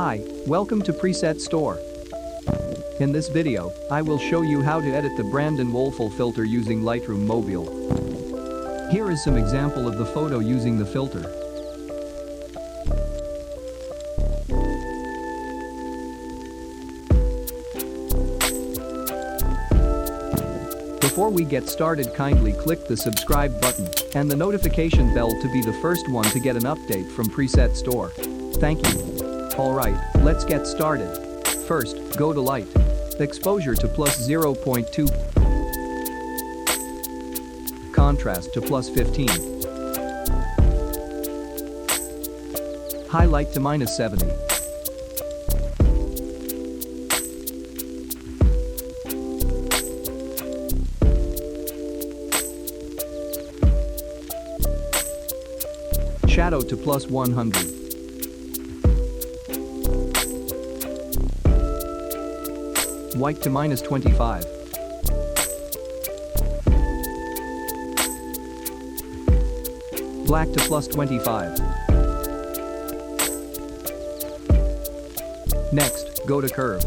Hi, welcome to Preset Store. In this video, I will show you how to edit the Brandon WOELFEL filter using Lightroom Mobile. Here is some example of the photo using the filter. Before we get started, kindly click the subscribe button and the notification bell to be the first one to get an update from Preset Store. Thank you. Alright, let's get started. First, go to Light. Exposure to +0.2. Contrast to +15. Highlight to -70. Shadow to +100. White to -25. Black to +25. Next, go to Curve.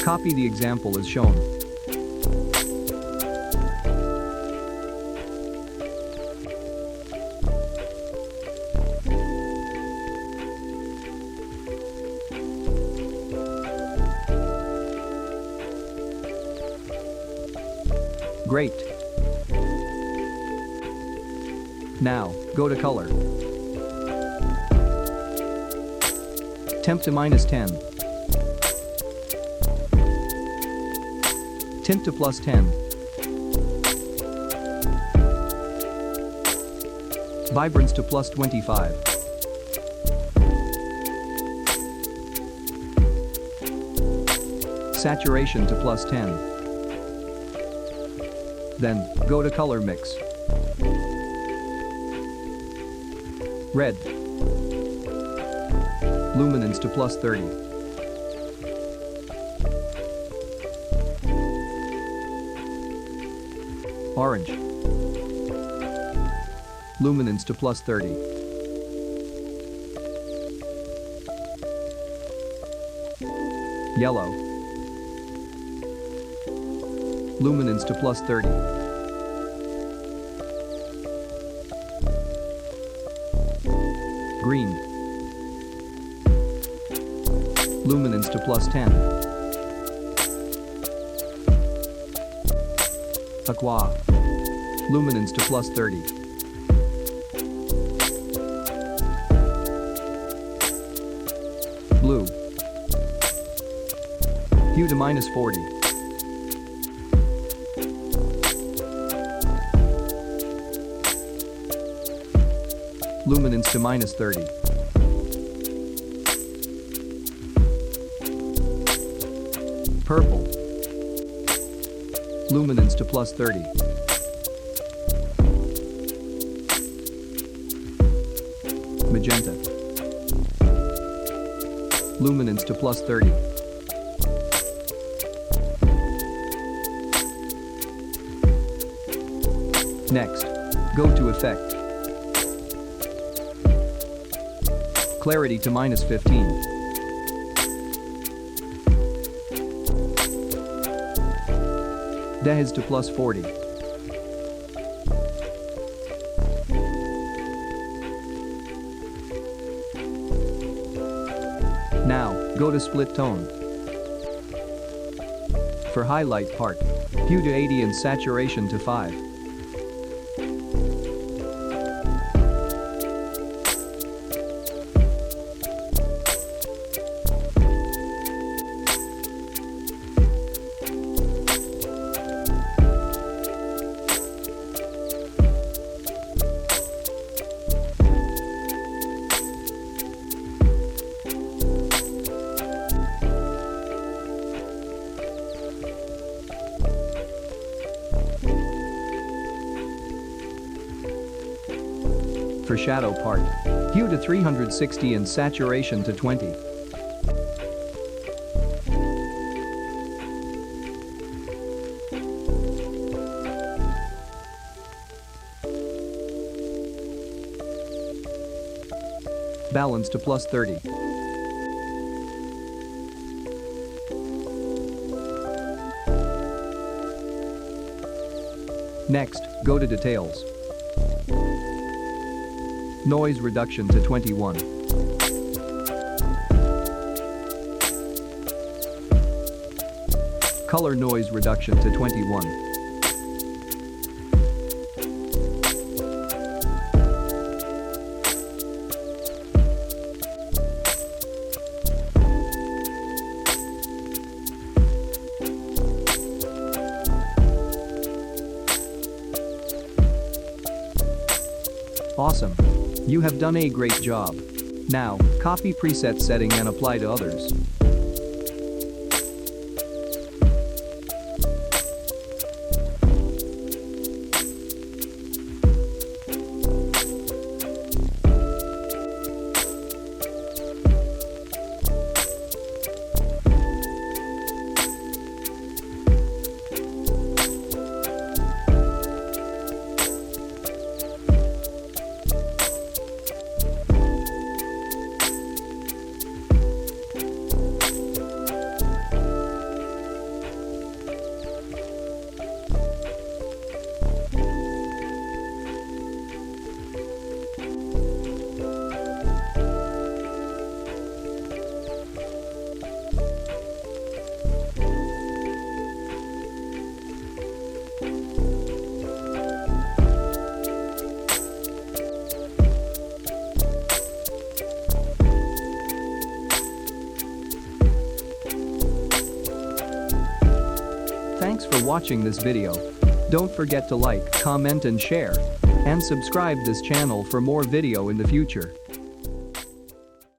Copy the example as shown. Great. Now, go to Color. Temp to -10. Tint to +10. Vibrance to +25. Saturation to +10. Then, go to Color Mix. Red. Luminance to +30. Orange. Luminance to +30. Yellow. Luminance to +30. Green. Luminance to +10. Aqua. Luminance to +30. Blue. Hue to -40. Luminance to -30. Purple. Luminance to +30. Magenta. Luminance to +30. Next, go to Effect. Clarity to -15. Dehaz to +40. Now, go to Split Tone. For highlight part, hue to 80 and saturation to 5. For shadow part, hue to 360 and saturation to 20. balance to +30. Next, go to Details. Noise reduction to 21. Color noise reduction to 21. Awesome. You have done a great job. Now, copy preset setting and apply to others. Thanks for watching this video. Don't forget to like, comment and share. And subscribe this channel for more video in the future.